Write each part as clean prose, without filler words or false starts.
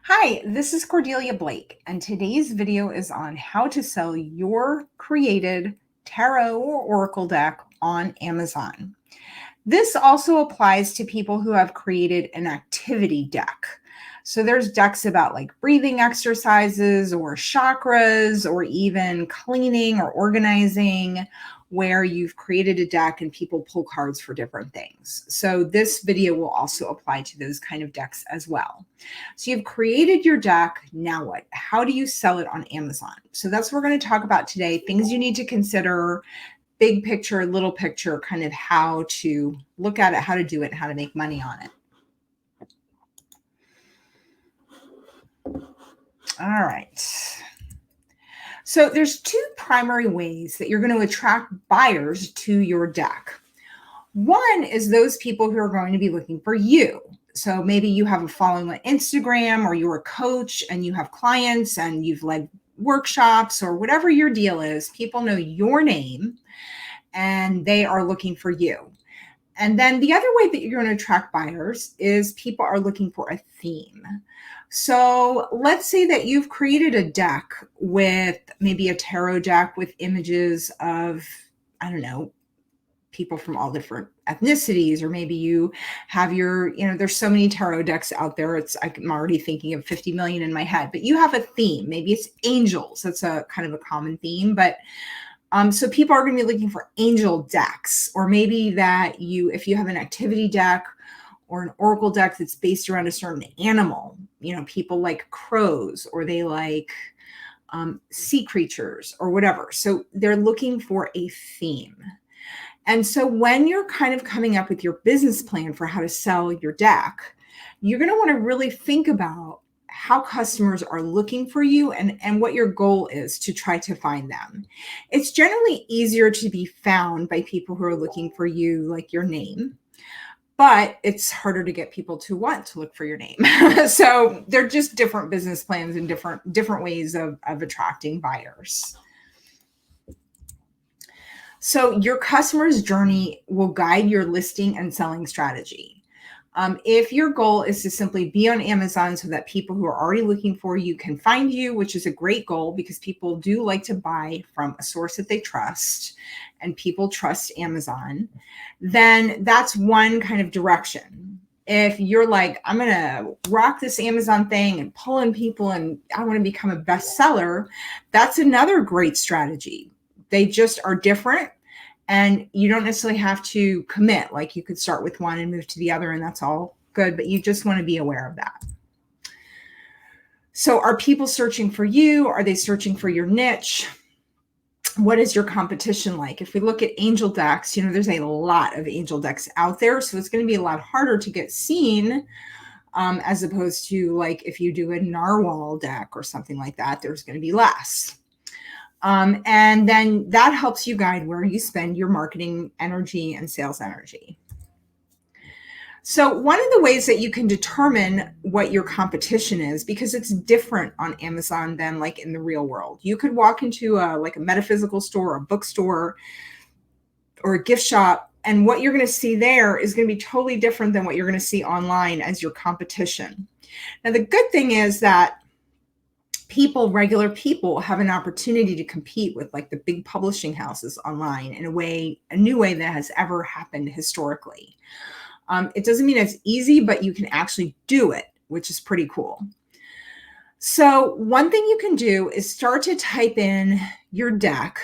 Hi, this is Cordelia Blake, and today's video is on how to sell your created tarot or oracle deck on Amazon. This also applies to people who have created an activity deck. So there's decks about like breathing exercises or chakras or even cleaning or organizing where you've created a deck and people pull cards for different things. So this video will also apply to those kind of decks as well. So you've created your deck. Now what? How do you sell it on Amazon? So that's what we're going to talk about today. Things you need to consider, big picture, little picture, kind of how to look at it, how to do it, how to make money on it. All right. So there's two primary ways that you're going to attract buyers to your deck. One is those people who are going to be looking for you. So maybe you have a following on Instagram, or you're a coach and you have clients and you've led workshops or whatever your deal is. People know your name and they are looking for you. And then the other way that you're going to attract buyers is people are looking for a theme. So let's say that you've created a deck with maybe a tarot deck with images of, I don't know, people from all different ethnicities, or maybe you have your, there's so many tarot decks out there. I'm already thinking of 50 million in my head, but you have a theme. Maybe it's angels. That's a kind of a common theme, but so people are going to be looking for angel decks, or maybe that if you have an activity deck or an oracle deck that's based around a certain animal, people like crows, or they like sea creatures or whatever. So they're looking for a theme. And so when you're kind of coming up with your business plan for how to sell your deck, you're going to want to really think about how customers are looking for you and what your goal is to try to find them. It's generally easier to be found by people who are looking for you, like your name, but it's harder to get people to want to look for your name. So they're just different business plans and different ways of attracting buyers. So your customer's journey will guide your listing and selling strategy. If your goal is to simply be on Amazon so that people who are already looking for you can find you, which is a great goal because people do like to buy from a source that they trust, and people trust Amazon, then that's one kind of direction. If you're like, I'm going to rock this Amazon thing and pull in people and I want to become a bestseller, that's another great strategy. They just are different. And you don't necessarily have to commit. Like you could start with one and move to the other, and that's all good, but you just want to be aware of that. So are people searching for you? Are they searching for your niche? What is your competition like? If we look at angel decks, there's a lot of angel decks out there. So it's going to be a lot harder to get seen as opposed to like if you do a narwhal deck or something like that, there's going to be less. And then that helps you guide where you spend your marketing energy and sales energy. So one of the ways that you can determine what your competition is, because it's different on Amazon than like in the real world. You could walk into a metaphysical store, a bookstore, or a gift shop, and what you're going to see there is going to be totally different than what you're going to see online as your competition. Now, the good thing is that regular people have an opportunity to compete with like the big publishing houses online in a new way that has ever happened historically. It doesn't mean it's easy, but you can actually do it, which is pretty cool. So one thing you can do is start to type in your deck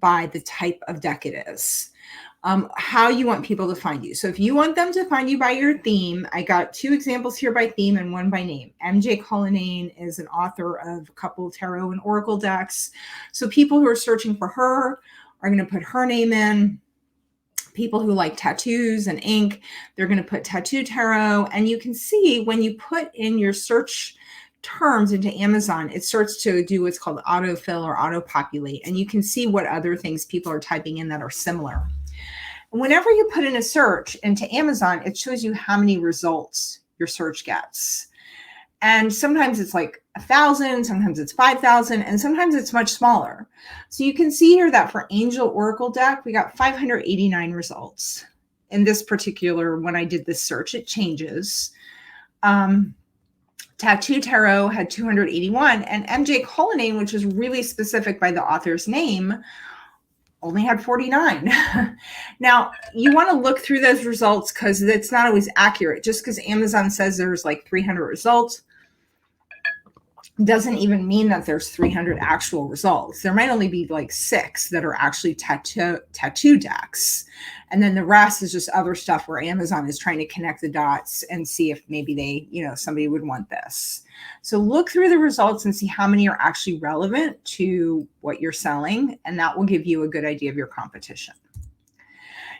by the type of deck it is. How you want people to find you. So if you want them to find you by your theme, I got two examples here by theme and one by name. MJ Cullinane is an author of a couple of tarot and oracle decks. So people who are searching for her are going to put her name in. People who like tattoos and ink, they're going to put tattoo tarot. And you can see when you put in your search terms into Amazon, it starts to do what's called autofill or auto-populate. And you can see what other things people are typing in that are similar. Whenever you put in a search into Amazon, it shows you how many results your search gets. And sometimes it's like 1,000, sometimes it's 5,000, and sometimes it's much smaller. So you can see here that for Angel Oracle deck, we got 589 results. In this particular, when I did this search, it changes. Tattoo Tarot had 281, and MJ Cullinane, which is really specific by the author's name, only had 49. Now, you want to look through those results because it's not always accurate. Just because Amazon says there's like 300 results doesn't even mean that there's 300 actual results. There might only be like 6 that are actually tattoo decks. And then the rest is just other stuff where Amazon is trying to connect the dots and see if maybe they, somebody would want this. So look through the results and see how many are actually relevant to what you're selling. And that will give you a good idea of your competition.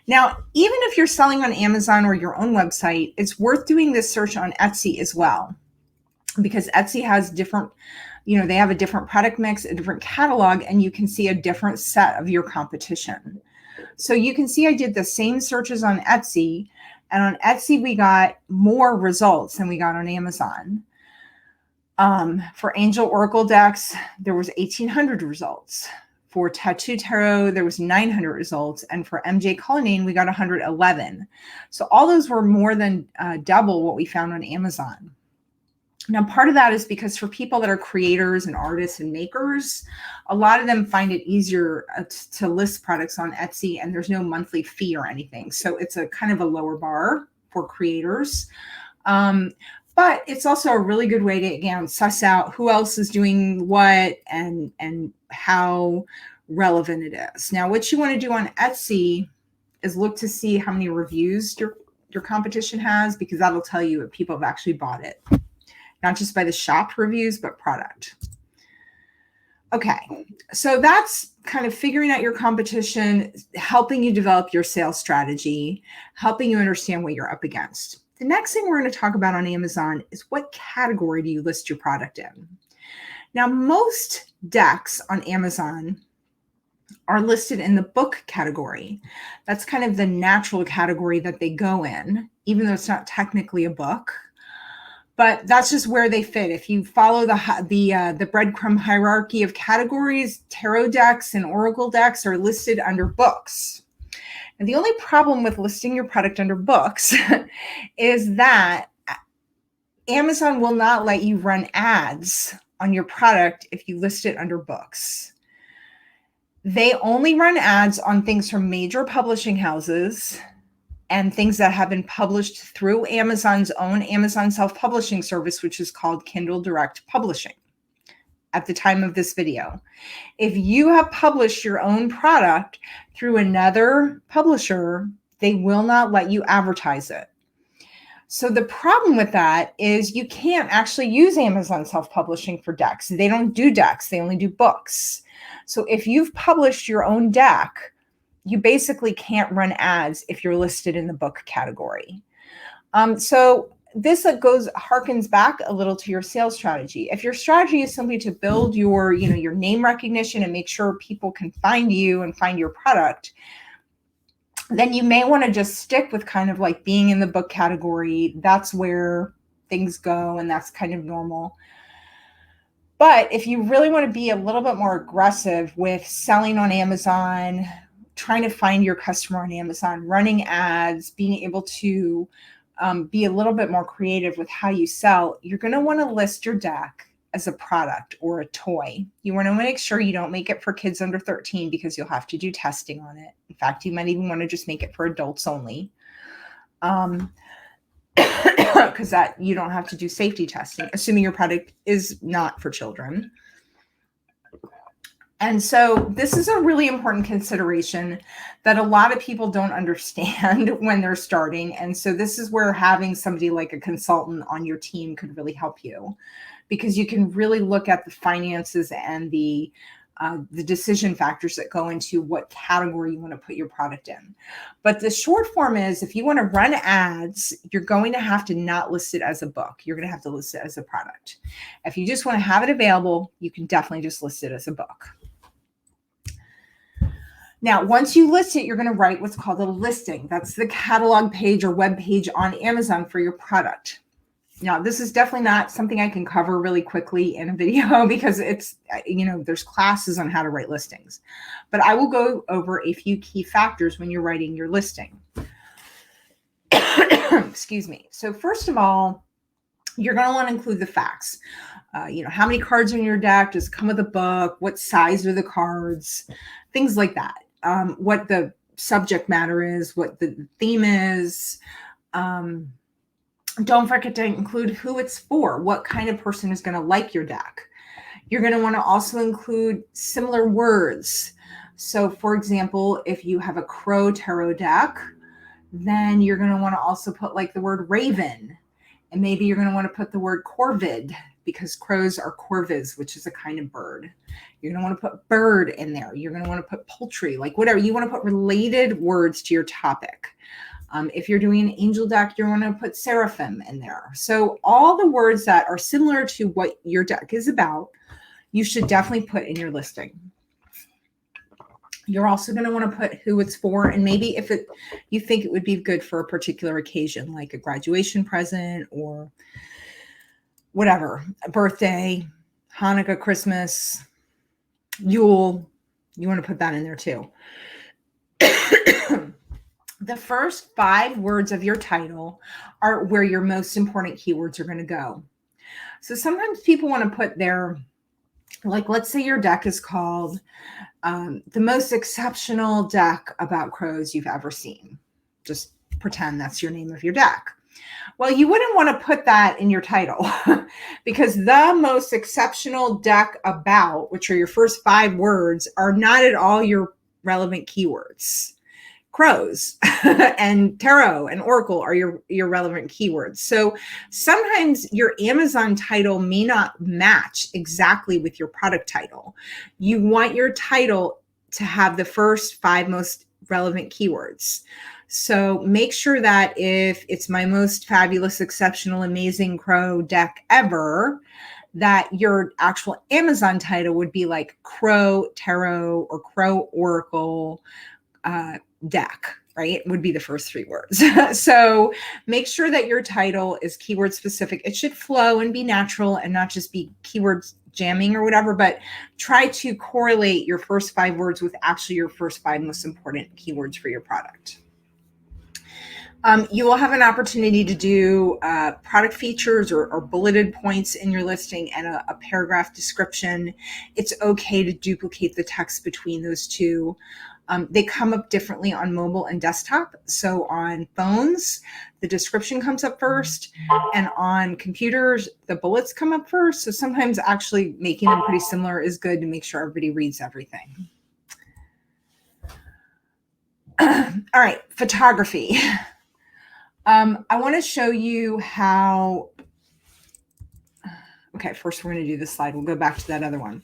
Now, even if you're selling on Amazon or your own website, it's worth doing this search on Etsy as well, because Etsy has different, they have a different product mix, a different catalog, and you can see a different set of your competition. So you can see I did the same searches on Etsy, and on Etsy, we got more results than we got on Amazon. For Angel Oracle decks, there was 1,800 results. For Tattoo Tarot, there was 900 results. And for MJ Cullinane, we got 111. So all those were more than double what we found on Amazon. Now, part of that is because for people that are creators and artists and makers, a lot of them find it easier to list products on Etsy, and there's no monthly fee or anything. So it's a kind of a lower bar for creators. But it's also a really good way to, again, suss out who else is doing what and how relevant it is. Now, what you want to do on Etsy is look to see how many reviews your competition has, because that'll tell you if people have actually bought it. Not just by the shop reviews, but product. Okay, so that's kind of figuring out your competition, helping you develop your sales strategy, helping you understand what you're up against. The next thing we're going to talk about on Amazon is what category do you list your product in? Now, most decks on Amazon are listed in the book category. That's kind of the natural category that they go in, even though it's not technically a book. But that's just where they fit. If you follow the breadcrumb hierarchy of categories, tarot decks and oracle decks are listed under books. And the only problem with listing your product under books is that Amazon will not let you run ads on your product if you list it under books. They only run ads on things from major publishing houses and things that have been published through Amazon's own Amazon self-publishing service, which is called Kindle Direct Publishing at the time of this video. If you have published your own product through another publisher, they will not let you advertise it. So the problem with that is you can't actually use Amazon self-publishing for decks. They don't do decks, they only do books. So if you've published your own deck, you basically can't run ads if you're listed in the book category. So this harkens back a little to your sales strategy. If your strategy is simply to build your name recognition and make sure people can find you and find your product, then you may want to just stick with kind of like being in the book category. That's where things go, and that's kind of normal. But if you really want to be a little bit more aggressive with selling on Amazon, trying to find your customer on Amazon, running ads, being able to be a little bit more creative with how you sell, you're going to want to list your deck as a product or a toy. You want to make sure you don't make it for kids under 13 because you'll have to do testing on it. In fact, you might even want to just make it for adults only. Because that you don't have to do safety testing, assuming your product is not for children. And so this is a really important consideration that a lot of people don't understand when they're starting. And so this is where having somebody like a consultant on your team could really help you, because you can really look at the finances and the decision factors that go into what category you want to put your product in. But the short form is, if you want to run ads, you're going to have to not list it as a book. You're going to have to list it as a product. If you just want to have it available, you can definitely just list it as a book. Now, once you list it, you're going to write what's called a listing. That's the catalog page or web page on Amazon for your product. Now, this is definitely not something I can cover really quickly in a video because it's, there's classes on how to write listings. But I will go over a few key factors when you're writing your listing. Excuse me. So first of all, You're going to want to include the facts. How many cards are in your deck? Does it come with a book? What size are the cards? Things like that. What the subject matter is, what the theme is. Don't forget to include who it's for. What kind of person is going to like your deck? You're going to want to also include similar words. So, for example, if you have a Crow tarot deck, then you're going to want to also put like the word raven. And maybe you're going to want to put the word corvid, because crows are corvids, which is a kind of bird. You're going to want to put bird in there. You're going to want to put poultry, like whatever. You want to put related words to your topic. If you're doing an angel deck, you're going to put seraphim in there. So all the words that are similar to what your deck is about, you should definitely put in your listing. You're also going to want to put who it's for, and maybe if you think it would be good for a particular occasion, like a graduation present or whatever, a birthday, Hanukkah, Christmas, Yule, you want to put that in there too. The first 5 words of your title are where your most important keywords are going to go. So sometimes people want to put their, like, let's say your deck is called the most exceptional deck about crows you've ever seen. Just pretend that's your name of your deck. Well, you wouldn't want to put that in your title because the most exceptional deck about, which are your first 5 words, are not at all your relevant keywords. Crows and tarot and oracle are your relevant keywords. So sometimes your Amazon title may not match exactly with your product title. You want your title to have the first 5 most relevant keywords. So make sure that if it's my most fabulous, exceptional, amazing crow deck ever, that your actual Amazon title would be like Crow Tarot or Crow Oracle deck, right? Would be the first 3 words. So make sure that your title is keyword specific. It should flow and be natural and not just be keywords jamming or whatever, but try to correlate your first 5 words with actually your first 5 most important keywords for your product. You will have an opportunity to do product features or bulleted points in your listing and a paragraph description. It's okay to duplicate the text between those two. They come up differently on mobile and desktop. So on phones, the description comes up first, and on computers, the bullets come up first. So sometimes actually making them pretty similar is good to make sure everybody reads everything. All right, photography. I want to show you how, okay, first we're going to do this slide. We'll go back to that other one.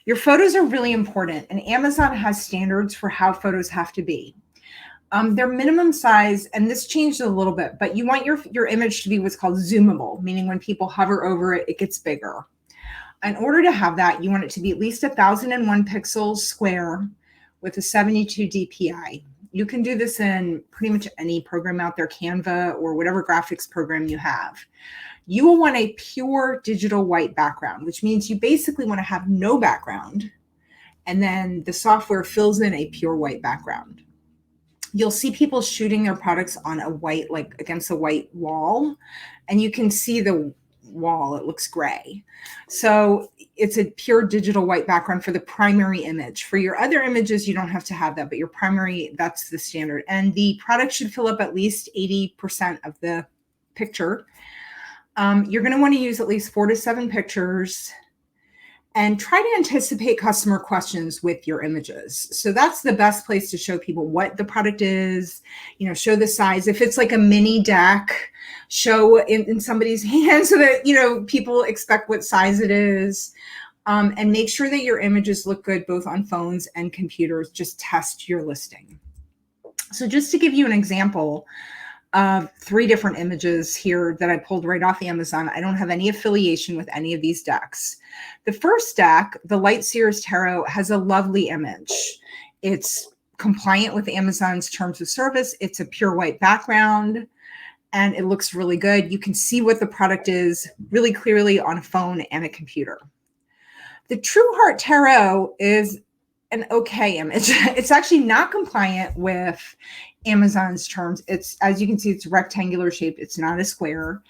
Your photos are really important, and Amazon has standards for how photos have to be. Their minimum size, and this changed a little bit, but you want your image to be what's called zoomable, meaning when people hover over it, it gets bigger. In order to have that, you want it to be at least 1001 pixels square with a 72 DPI. You can do this in pretty much any program out there, Canva or whatever graphics program you have. You will want a pure digital white background, which means you basically want to have no background, and then the software fills in a pure white background. You'll see people shooting their products on a white, like against a white wall, and you can see the wall, it looks gray. So it's a pure digital white background for the primary image. For your other images, you don't have to have that, but your primary, that's the standard. And the product should fill up at least 80% of the picture. You're going to want to use at least 4 to 7 pictures, and try to anticipate customer questions with your images. So that's the best place to show people what the product is, show the size. If it's like a mini deck, show in somebody's hand so that, people expect what size it is. And make sure that your images look good both on phones and computers. Just test your listing. So just to give you an example, 3 different images here that I pulled right off Amazon. I don't have any affiliation with any of these decks. The first deck, the Light Seers Tarot, has a lovely image. It's compliant with Amazon's terms of service. It's a pure white background, and it looks really good. You can see what the product is really clearly on a phone and a computer. The True Heart Tarot is an okay image. It's actually not compliant with Amazon's terms. It's, as you can see, it's rectangular shaped. It's not a square.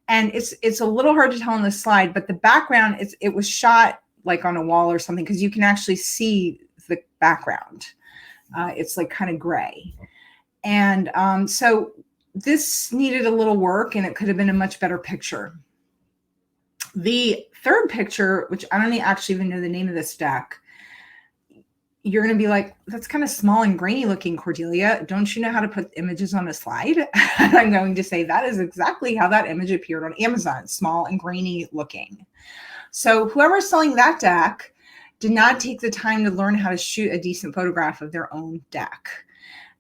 And it's a little hard to tell on the slide, but the background, it was shot like on a wall or something, because you can actually see the background. It's like kind of gray. And so this needed a little work, and it could have been a much better picture. The third picture, which I don't actually even know the name of this deck, you're going to be like, that's kind of small and grainy looking, Cordelia. Don't you know how to put images on a slide? And I'm going to say that is exactly how that image appeared on Amazon, small and grainy looking. So whoever's selling that deck did not take the time to learn how to shoot a decent photograph of their own deck.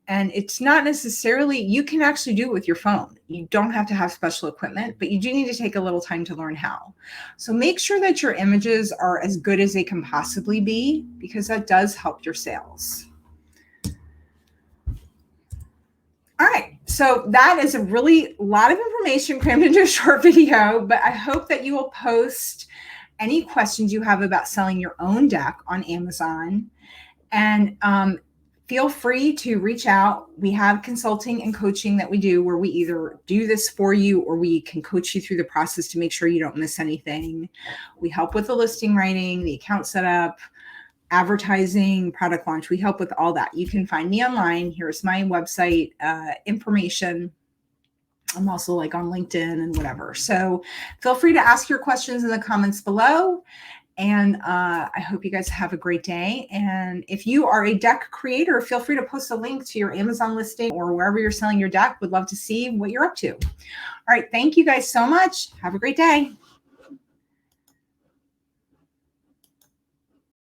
And it's not necessarily, you can actually do it with your phone. You don't have to have special equipment, but you do need to take a little time to learn how. So make sure that your images are as good as they can possibly be, because that does help your sales. All right, so that is a really lot of information crammed into a short video, but I hope that you will post any questions you have about selling your own deck on Amazon. And feel free to reach out. We have consulting and coaching that we do, where we either do this for you or we can coach you through the process to make sure you don't miss anything. We help with the listing writing, the account setup, advertising, product launch. We help with all that. You can find me online. Here's my website information. I'm also like on LinkedIn and whatever. So feel free to ask your questions in the comments below. And I hope you guys have a great day. And if you are a deck creator, feel free to post a link to your Amazon listing or wherever you're selling your deck. Would love to see what you're up to. All right. Thank you guys so much. Have a great day.